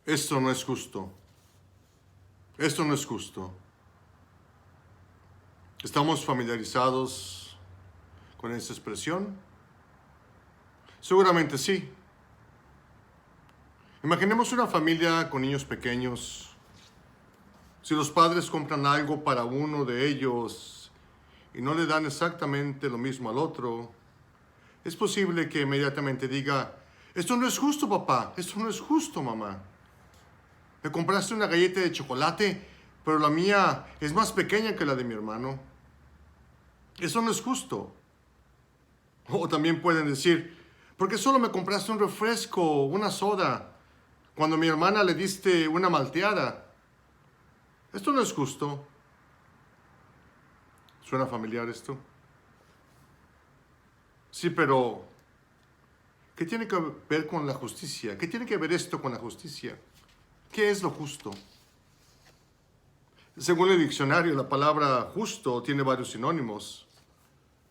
Esto no es justo. Esto no es justo. ¿Estamos familiarizados con esta expresión? Seguramente sí. Imaginemos una familia con niños pequeños. Si los padres compran algo para uno de ellos y no le dan exactamente lo mismo al otro, es posible que inmediatamente diga: esto no es justo, papá, esto no es justo, mamá. Me compraste una galleta de chocolate, pero la mía es más pequeña que la de mi hermano. Eso no es justo. O también pueden decir: ¿por qué solo me compraste un refresco, una soda, cuando a mi hermana le diste una malteada? Esto no es justo. ¿Suena familiar esto? Sí, pero ¿qué tiene que ver con la justicia? ¿Qué tiene que ver esto con la justicia? ¿Qué es lo justo? Según el diccionario, la palabra justo tiene varios sinónimos.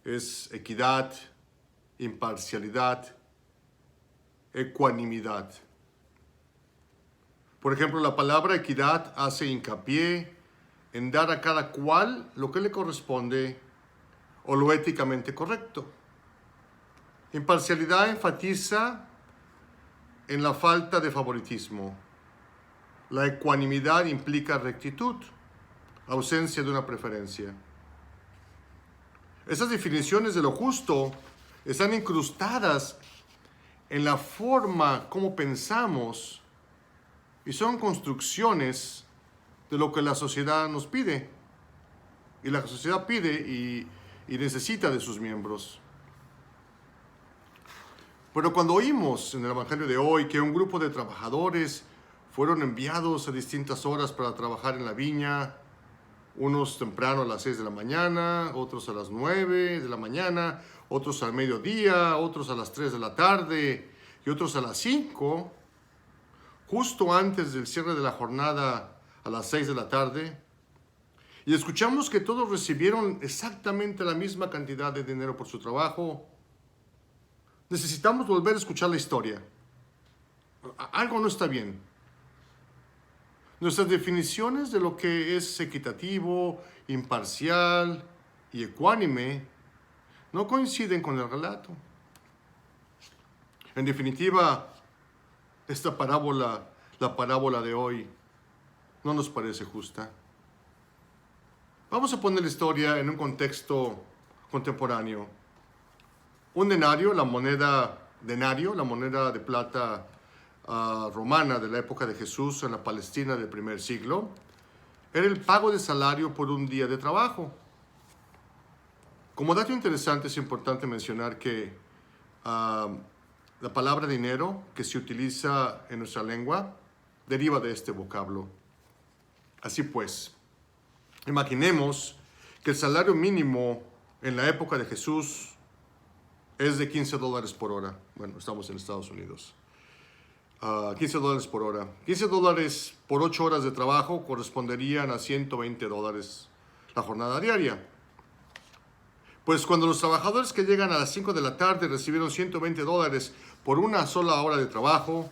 Es equidad, imparcialidad, ecuanimidad. Por ejemplo, la palabra equidad hace hincapié en dar a cada cual lo que le corresponde o lo éticamente correcto. Imparcialidad enfatiza en la falta de favoritismo. La ecuanimidad implica rectitud, ausencia de una preferencia. Esas definiciones de lo justo están incrustadas en la forma como pensamos y son construcciones de lo que la sociedad nos pide. Y la sociedad pide y necesita de sus miembros. Pero cuando oímos en el Evangelio de hoy que un grupo de trabajadores fueron enviados a distintas horas para trabajar en la viña, unos temprano a las 6 de la mañana, otros a las 9 de la mañana, otros al mediodía, otros a las 3 de la tarde y otros a las 5, justo antes del cierre de la jornada a las 6 de la tarde, y escuchamos que todos recibieron exactamente la misma cantidad de dinero por su trabajo, necesitamos volver a escuchar la historia. Algo no está bien. Nuestras definiciones de lo que es equitativo, imparcial y ecuánime no coinciden con el relato. En definitiva, esta parábola, la parábola de hoy, no nos parece justa. Vamos a poner la historia en un contexto contemporáneo. Un denario, la moneda de plata romana de la época de Jesús en la Palestina del primer siglo, era el pago de salario por un día de trabajo. Como dato interesante, es importante mencionar que la palabra dinero que se utiliza en nuestra lengua deriva de este vocablo. Así pues, imaginemos que el salario mínimo en la época de Jesús es de $15 por hora. Bueno, estamos en Estados Unidos. $15 por hora. $15 por 8 horas de trabajo corresponderían a $120 la jornada diaria. Pues cuando los trabajadores que llegan a las 5 de la tarde recibieron $120 por una sola hora de trabajo,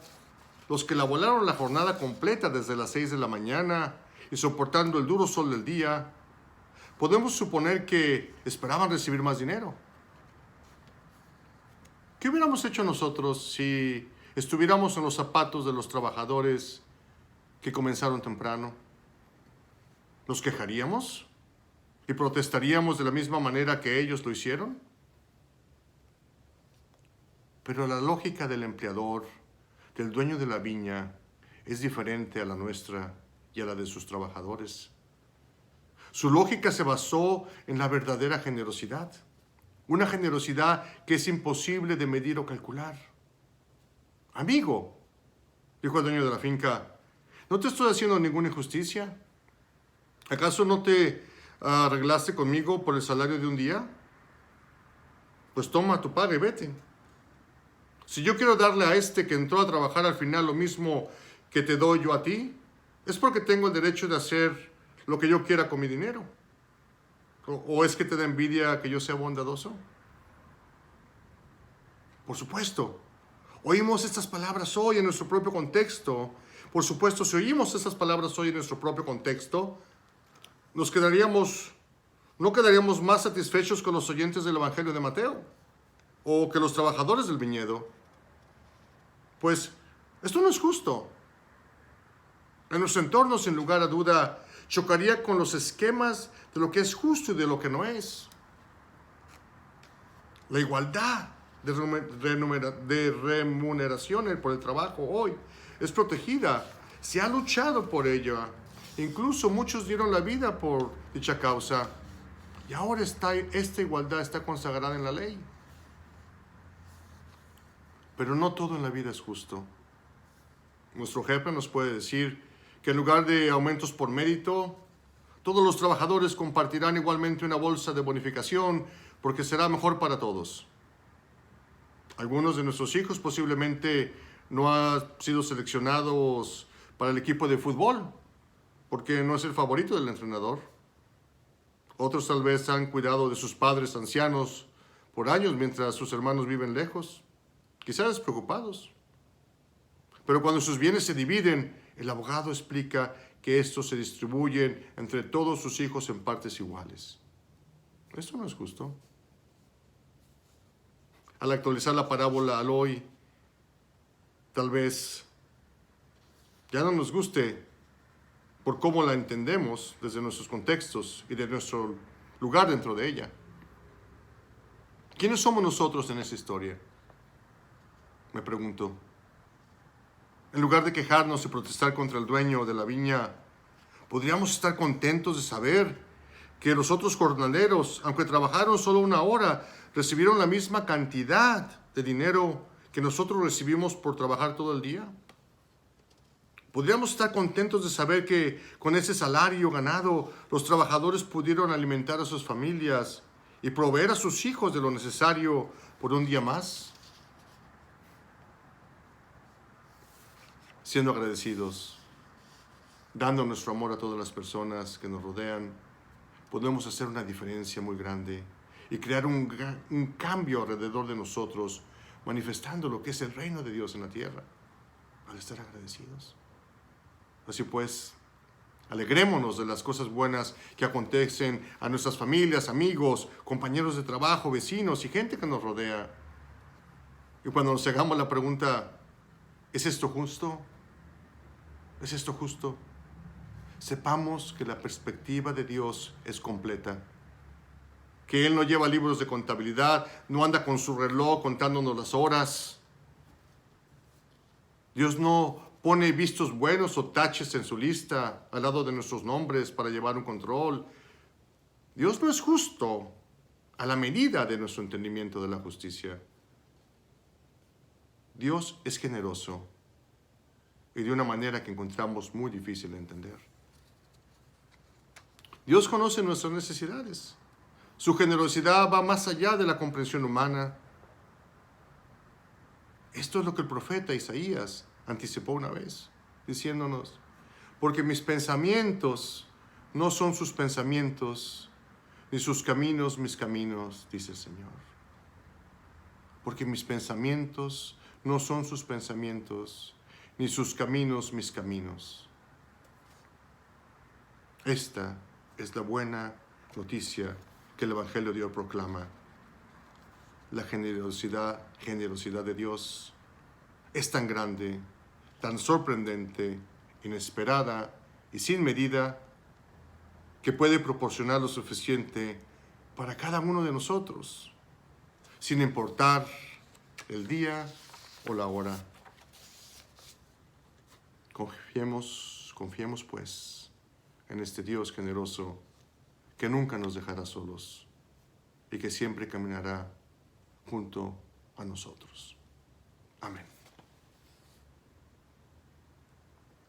los que laboraron la jornada completa desde las 6 de la mañana y soportando el duro sol del día, podemos suponer que esperaban recibir más dinero. ¿Qué hubiéramos hecho nosotros si estuviéramos en los zapatos de los trabajadores que comenzaron temprano? ¿Nos quejaríamos y protestaríamos de la misma manera que ellos lo hicieron? Pero la lógica del empleador, del dueño de la viña, es diferente a la nuestra y a la de sus trabajadores. Su lógica se basó en la verdadera generosidad. Una generosidad que es imposible de medir o calcular. Amigo, dijo el dueño de la finca, ¿no te estoy haciendo ninguna injusticia? ¿Acaso no te arreglaste conmigo por el salario de un día? Pues toma tu paga y vete. Si yo quiero darle a este que entró a trabajar al final lo mismo que te doy yo a ti, es porque tengo el derecho de hacer lo que yo quiera con mi dinero. ¿O es que te da envidia que yo sea bondadoso? Por supuesto. Oímos estas palabras hoy en nuestro propio contexto, Por supuesto, si oímos esas palabras hoy en nuestro propio contexto, no quedaríamos más satisfechos con los oyentes del Evangelio de Mateo o que los trabajadores del viñedo. Pues esto no es justo. En nuestro entorno, sin lugar a duda, chocaría con los esquemas de lo que es justo y de lo que no es. La igualdad de remuneración por el trabajo hoy es protegida. Se ha luchado por ella. Incluso muchos dieron la vida por dicha causa. Y ahora esta igualdad está consagrada en la ley. Pero no todo en la vida es justo. Nuestro jefe nos puede decir que en lugar de aumentos por mérito, todos los trabajadores compartirán igualmente una bolsa de bonificación porque será mejor para todos. Algunos de nuestros hijos posiblemente no han sido seleccionados para el equipo de fútbol porque no es el favorito del entrenador. Otros tal vez han cuidado de sus padres ancianos por años mientras sus hermanos viven lejos, quizás despreocupados. Pero cuando sus bienes se dividen, el abogado explica que estos se distribuyen entre todos sus hijos en partes iguales. Esto no es justo. Al actualizar la parábola al hoy, tal vez ya no nos guste por cómo la entendemos desde nuestros contextos y de nuestro lugar dentro de ella. ¿Quiénes somos nosotros en esa historia? Me pregunto. En lugar de quejarnos y protestar contra el dueño de la viña, podríamos estar contentos de saber que los otros jornaleros, aunque trabajaron solo una hora, recibieron la misma cantidad de dinero que nosotros recibimos por trabajar todo el día. Podríamos estar contentos de saber que con ese salario ganado, los trabajadores pudieron alimentar a sus familias y proveer a sus hijos de lo necesario por un día más. Siendo agradecidos, dando nuestro amor a todas las personas que nos rodean, podemos hacer una diferencia muy grande y crear un cambio alrededor de nosotros, manifestando lo que es el reino de Dios en la tierra, al estar agradecidos. Así pues, alegrémonos de las cosas buenas que acontecen a nuestras familias, amigos, compañeros de trabajo, vecinos y gente que nos rodea. Y cuando nos hagamos la pregunta, ¿es esto justo? ¿Es esto justo? Sepamos que la perspectiva de Dios es completa. Que Él no lleva libros de contabilidad, no anda con su reloj contándonos las horas. Dios no pone vistos buenos o taches en su lista al lado de nuestros nombres para llevar un control. Dios no es justo a la medida de nuestro entendimiento de la justicia. Dios es generoso y de una manera que encontramos muy difícil de entender. Dios conoce nuestras necesidades. Su generosidad va más allá de la comprensión humana. Esto es lo que el profeta Isaías anticipó una vez, diciéndonos, porque mis pensamientos no son sus pensamientos, ni sus caminos mis caminos, dice el Señor. Porque mis pensamientos no son sus pensamientos, ni sus caminos mis caminos. Esta es la buena noticia que el Evangelio de Dios proclama. La generosidad de Dios es tan grande, tan sorprendente, inesperada y sin medida que puede proporcionar lo suficiente para cada uno de nosotros, sin importar el día o la hora. Confiemos pues en este Dios generoso que nunca nos dejará solos y que siempre caminará junto a nosotros. Amén.